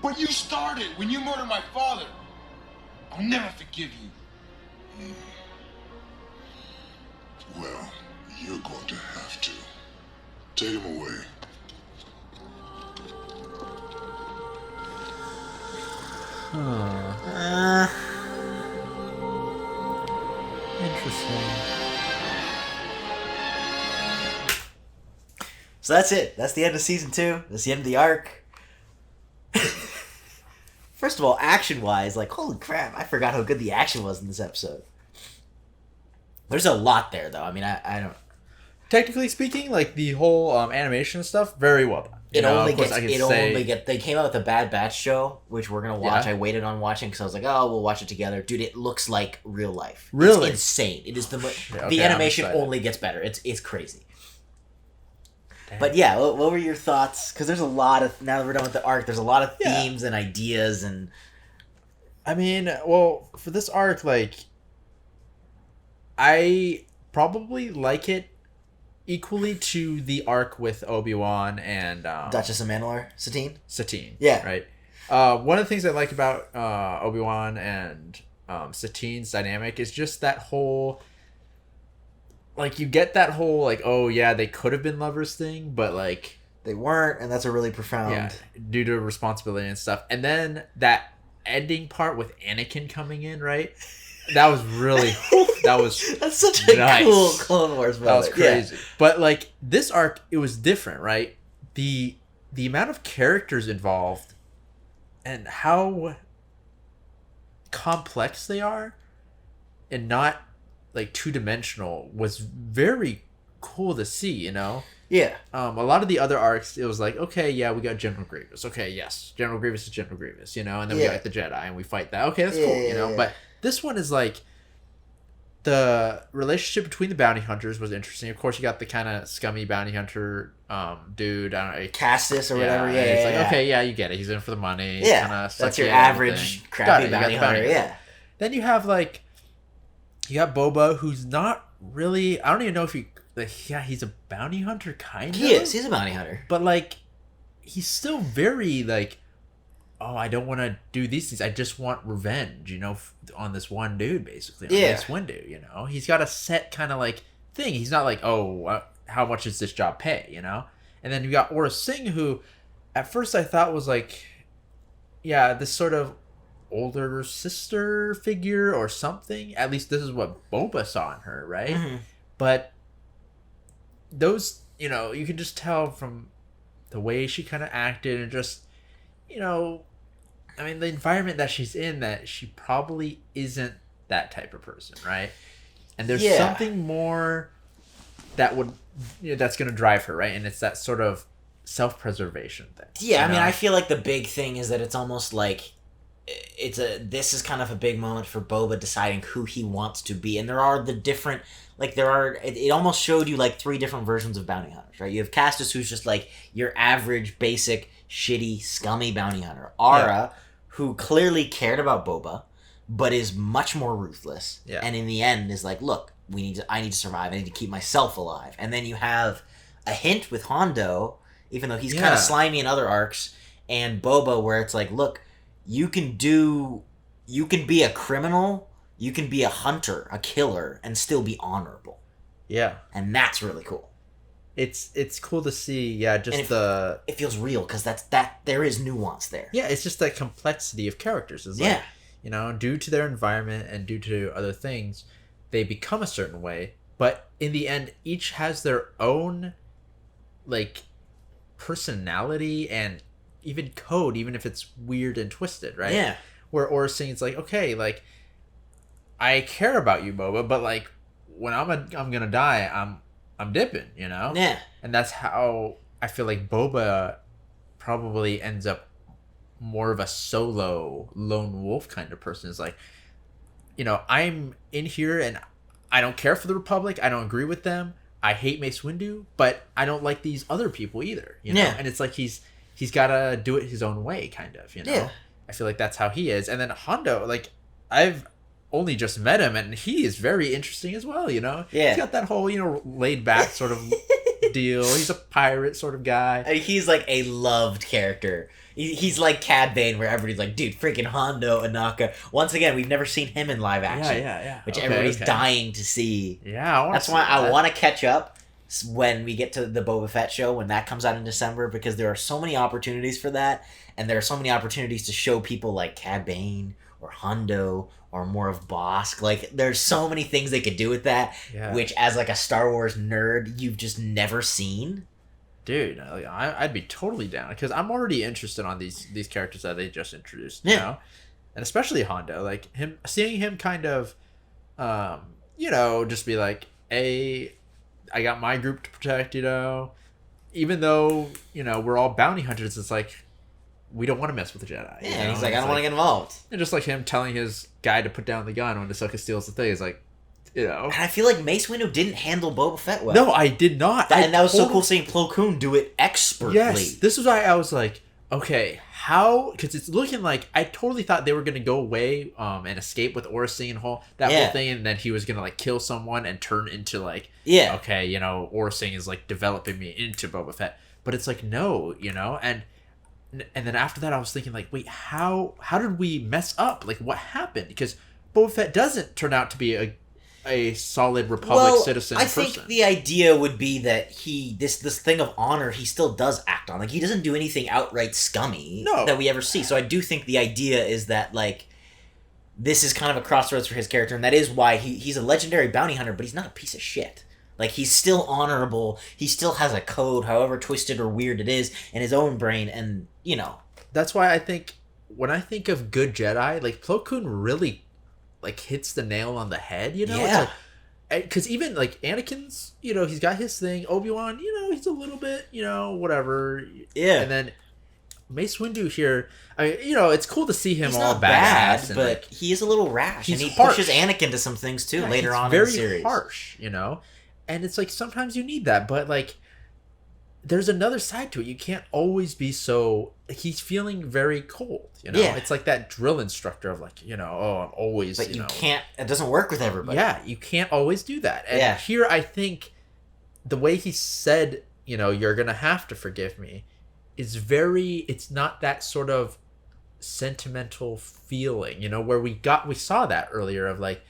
[SPEAKER 4] But you started when you murdered my father. I'll never forgive you.
[SPEAKER 3] Well, you're going to have to. Take him away.
[SPEAKER 2] Interesting.
[SPEAKER 1] So that's it. That's the end of season 2. That's the end of the arc. First of all, action-wise, like, holy crap, I forgot how good the action was in this episode. There's a lot there, though. I mean, I don't...
[SPEAKER 2] Technically speaking, like the whole animation stuff, very well done. You know, of course I can say-
[SPEAKER 1] They came out with a Bad Batch show, which we're gonna watch.
[SPEAKER 2] Yeah.
[SPEAKER 1] I waited on watching because I was like, oh, we'll watch it together. Dude, it looks like real life.
[SPEAKER 2] Really?
[SPEAKER 1] It's insane. It is the
[SPEAKER 2] Yeah, okay,
[SPEAKER 1] the
[SPEAKER 2] I'm
[SPEAKER 1] animation
[SPEAKER 2] excited.
[SPEAKER 1] only gets better. It's crazy. But yeah, what were your thoughts? Because there's a lot of, now that we're done with the arc, there's a lot of
[SPEAKER 2] Yeah.
[SPEAKER 1] themes and ideas and...
[SPEAKER 2] I mean, well, for this arc, like, I probably like it equally to the arc with Obi-Wan and
[SPEAKER 1] Duchess of Mandalore, Satine? Yeah.
[SPEAKER 2] Right. One of the things I like about Obi-Wan and Satine's dynamic is just that whole like, you get that whole, like, oh, yeah, they could have been lovers thing, but, like...
[SPEAKER 1] They weren't, and that's a really profound...
[SPEAKER 2] Yeah, due to responsibility and stuff. And then that ending part with Anakin coming in, right? That was really... that was
[SPEAKER 1] That's such a
[SPEAKER 2] nice.
[SPEAKER 1] cool Clone Wars moment.
[SPEAKER 2] That was crazy. Yeah. But, like, this arc, it was different, right? The amount of characters involved and how complex they are and not, like, two-dimensional was very cool to see, you know?
[SPEAKER 1] Yeah.
[SPEAKER 2] A lot of the other arcs, it was like, okay, yeah, we got General Grievous. Okay, yes, General Grievous is General Grievous, you know? And then we got like, the Jedi, and we fight that. Okay, that's cool, you know? But this one is like, the relationship between the bounty hunters was interesting. Of course, you got the kind of scummy bounty hunter dude. I don't know.
[SPEAKER 1] Castus or whatever,
[SPEAKER 2] it's like, okay, yeah, you get it. He's in for the money.
[SPEAKER 1] Yeah, that's your average crappy bounty hunter, yeah.
[SPEAKER 2] Then you have, like, you got Boba, who's not really... I don't even know if he... Like, yeah, he's a bounty hunter, kind of.
[SPEAKER 1] He is. He's a bounty hunter.
[SPEAKER 2] But, like, he's still very, like, oh, I don't want to do these things. I just want revenge, you know, on this one dude, basically. On this Windu, you know? He's got a set kind of, like, thing. He's not like, oh, how much does this job pay, you know? And then you got Aura Singh, who, at first I thought was, like, yeah, this sort of older sister figure or something. At least this is what Boba saw in her, right? Mm-hmm. But... those, you know, you can just tell from the way she kind of acted and just, you know, I mean, the environment that she's in, that she probably isn't that type of person, right? And there's something more that would, you know, that's going to drive her, right? And it's that sort of self-preservation thing.
[SPEAKER 1] Yeah, I mean, I feel like the big thing is that it's almost like this is kind of a big moment for Boba deciding who he wants to be. And there are the different... Like, it almost showed you, like, 3 different versions of bounty hunters, right? You have Castus, who's just, like, your average, basic, shitty, scummy bounty hunter. Aura, who clearly cared about Boba, but is much more ruthless. Yeah. And in the end is like, look, I need to survive. I need to keep myself alive. And then you have a hint with Hondo, even though he's kind of slimy in other arcs, and Boba, where it's like, look, you can be a criminal... You can be a hunter, a killer, and still be honorable. Yeah. And that's really cool.
[SPEAKER 2] It's cool to see, just
[SPEAKER 1] it feels real, because there is nuance there.
[SPEAKER 2] Yeah, it's just that complexity of characters. It's like, you know, due to their environment and due to other things, they become a certain way, but in the end, each has their own, like, personality and even code, even if it's weird and twisted, right? Yeah. Where Aura Singh's like, okay, like, I care about you, Boba, but, like, when I'm gonna die, I'm dipping, you know? Yeah. And that's how I feel like Boba probably ends up more of a solo lone wolf kind of person. Is like, you know, I'm in here and I don't care for the Republic. I don't agree with them. I hate Mace Windu, but I don't like these other people either, you know? Yeah. And it's like he's got to do it his own way, kind of, you know? Yeah. I feel like that's how he is. And then Hondo, like, I've only just met him, and he is very interesting as well, you know? Yeah. He's got that whole, you know, laid-back sort of deal. He's a pirate sort of guy.
[SPEAKER 1] I mean, he's, like, a loved character. He's like Cad Bane, where everybody's like, dude, freaking Hondo Ohnaka. Once again, we've never seen him in live action. Yeah. Which everybody's dying to see. Yeah, that's why I want to catch up when we get to the Boba Fett show, when that comes out in December, because there are so many opportunities for that, and there are so many opportunities to show people like Cad Bane or Hondo or more of Bosk. Like, there's so many things they could do with that, which as like a Star Wars nerd, you've just never seen.
[SPEAKER 2] Dude, I'd be totally down, because I'm already interested on these characters that they just introduced, you know? And especially Hondo, like, seeing him kind of, you know, just be like, hey, I got my group to protect, you know? Even though, you know, we're all bounty hunters, it's like, we don't want to mess with the Jedi.
[SPEAKER 1] Yeah, you know? He's like, I don't want to get involved.
[SPEAKER 2] And just like him telling his guy to put down the gun when Ahsoka steals the thing, is like, you know.
[SPEAKER 1] And I feel like Mace Windu didn't handle Boba Fett well.
[SPEAKER 2] No, I did not.
[SPEAKER 1] And that was so cool seeing Plo Koon do it expertly.
[SPEAKER 2] Yes, this is why I was like, okay, how? Because it's looking like, I totally thought they were going to go away and escape with Aura Singh and whole thing, and then he was going to, like, kill someone and turn into, like, okay, you know, Aura Singh is, like, developing me into Boba Fett. But it's like, no, you know, and then after that I was thinking, like, wait, how did we mess up? Like, what happened? Because Boba Fett doesn't turn out to be a a solid Republic citizen
[SPEAKER 1] I
[SPEAKER 2] person.
[SPEAKER 1] think the idea would be that this thing of honor he still does act on. Like, he doesn't do anything outright scummy that we ever see. So I do think the idea is that, like, this is kind of a crossroads for his character, and that is why he's a legendary bounty hunter, but he's not a piece of shit. Like, he's still honorable. He still has a code, however twisted or weird it is, in his own brain, and, you know.
[SPEAKER 2] That's why I think, when I think of good Jedi, like, Plo Koon really, like, hits the nail on the head, you know?
[SPEAKER 1] Yeah.
[SPEAKER 2] Because even, like, Anakin's, you know, he's got his thing. Obi-Wan, you know, he's a little bit, you know, whatever.
[SPEAKER 1] Yeah.
[SPEAKER 2] And then Mace Windu here, I mean, you know, it's cool to see him
[SPEAKER 1] He's
[SPEAKER 2] all
[SPEAKER 1] not
[SPEAKER 2] badass.
[SPEAKER 1] bad,
[SPEAKER 2] and,
[SPEAKER 1] but
[SPEAKER 2] like,
[SPEAKER 1] he is a little rash, and he
[SPEAKER 2] harsh.
[SPEAKER 1] pushes Anakin to some things, too, later on
[SPEAKER 2] very
[SPEAKER 1] in the series.
[SPEAKER 2] harsh, you know? And it's like, sometimes you need that, but, like, there's another side to it. You can't always be so... He's feeling very cold, you know?
[SPEAKER 1] Yeah.
[SPEAKER 2] It's like that drill instructor of, like, you know, oh, I'm always,
[SPEAKER 1] But you
[SPEAKER 2] know...
[SPEAKER 1] can't... It doesn't work with everybody.
[SPEAKER 2] Yeah, you can't always do that. And here, I think, the way he said, you know, you're going to have to forgive me, is very... It's not that sort of sentimental feeling, you know, where we saw that earlier of, like,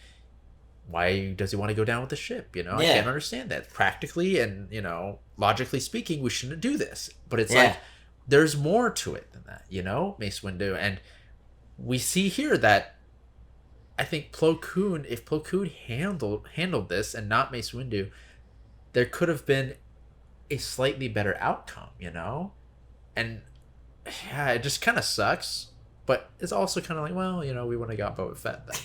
[SPEAKER 2] why does he want to go down with the ship, you know? I can't understand that. Practically and, you know, logically speaking, we shouldn't do this. But it's like, there's more to it than that, you know, Mace Windu. And we see here that I think Plo Koon, if Plo Koon handled this and not Mace Windu, there could have been a slightly better outcome, you know? And yeah, it just kind of sucks. But it's also kind of like, well, you know, we wouldn't have got Boba Fett then.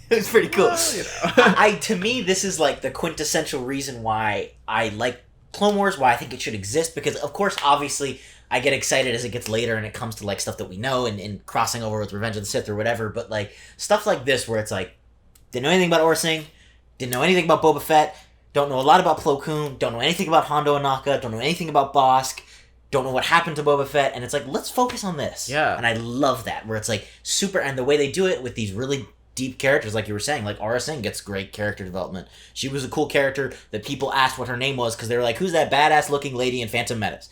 [SPEAKER 1] It was pretty cool.
[SPEAKER 2] Well, you know.
[SPEAKER 1] To me, this is like the quintessential reason why I like Clone Wars, why I think it should exist, because, of course, obviously, I get excited as it gets later and it comes to, like, stuff that we know and crossing over with Revenge of the Sith or whatever, but, like, stuff like this where it's like, didn't know anything about Aurra Sing, didn't know anything about Boba Fett, don't know a lot about Plo Koon, don't know anything about Hondo and Naka, don't know anything about Bosk, don't know what happened to Boba Fett, and it's like, let's focus on this.
[SPEAKER 2] Yeah.
[SPEAKER 1] And I love that, where it's like super, and the way they do it with these really deep characters, like you were saying, like Aurra Sing gets great character development. She was a cool character that people asked what her name was because they were like, who's that badass looking lady in Phantom Menace?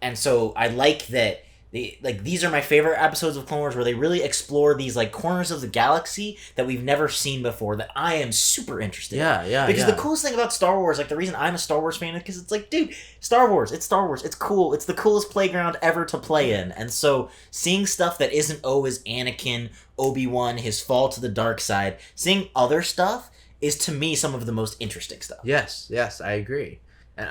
[SPEAKER 1] And so I like that these are my favorite episodes of Clone Wars where they really explore these like corners of the galaxy that we've never seen before that I am super interested in. Because the coolest thing about Star Wars, like the reason I'm a Star Wars fan is because it's like, dude, Star Wars, it's cool, it's the coolest playground ever to play in. And so seeing stuff that isn't always Anakin, Obi-Wan, his fall to the dark side, seeing other stuff is to me some of the most interesting stuff.
[SPEAKER 2] Yes, I agree. And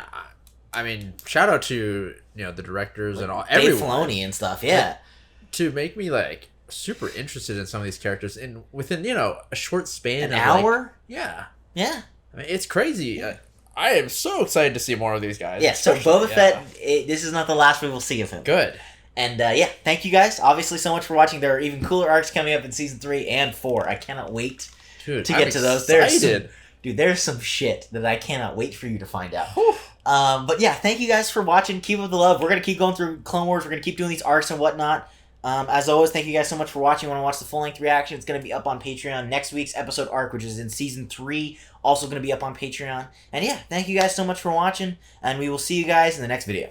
[SPEAKER 2] I mean, shout out to, you know, the directors and all,
[SPEAKER 1] Dave
[SPEAKER 2] everyone.
[SPEAKER 1] Filoni and stuff, yeah.
[SPEAKER 2] Like, to make me, like, super interested in some of these characters and within, you know, a short span.
[SPEAKER 1] An hour?
[SPEAKER 2] Like, yeah.
[SPEAKER 1] Yeah.
[SPEAKER 2] I mean, it's crazy. I am so excited to see more of these guys.
[SPEAKER 1] Yeah, so Boba Fett, this is not the last we will see of him.
[SPEAKER 2] Good.
[SPEAKER 1] And, yeah, thank you guys, obviously, so much for watching. There are even cooler arcs coming up in Season 3 and 4. I cannot wait to get to those. There's some shit that I cannot wait for you to find out. But yeah, thank you guys for watching. Keep up the love. We're going to keep going through Clone Wars. We're going to keep doing these arcs and whatnot. As always, thank you guys so much for watching. Want to watch the full-length reaction? It's going to be up on Patreon. Next week's episode arc, which is in Season 3, also going to be up on Patreon. And yeah, thank you guys so much for watching, and we will see you guys in the next video.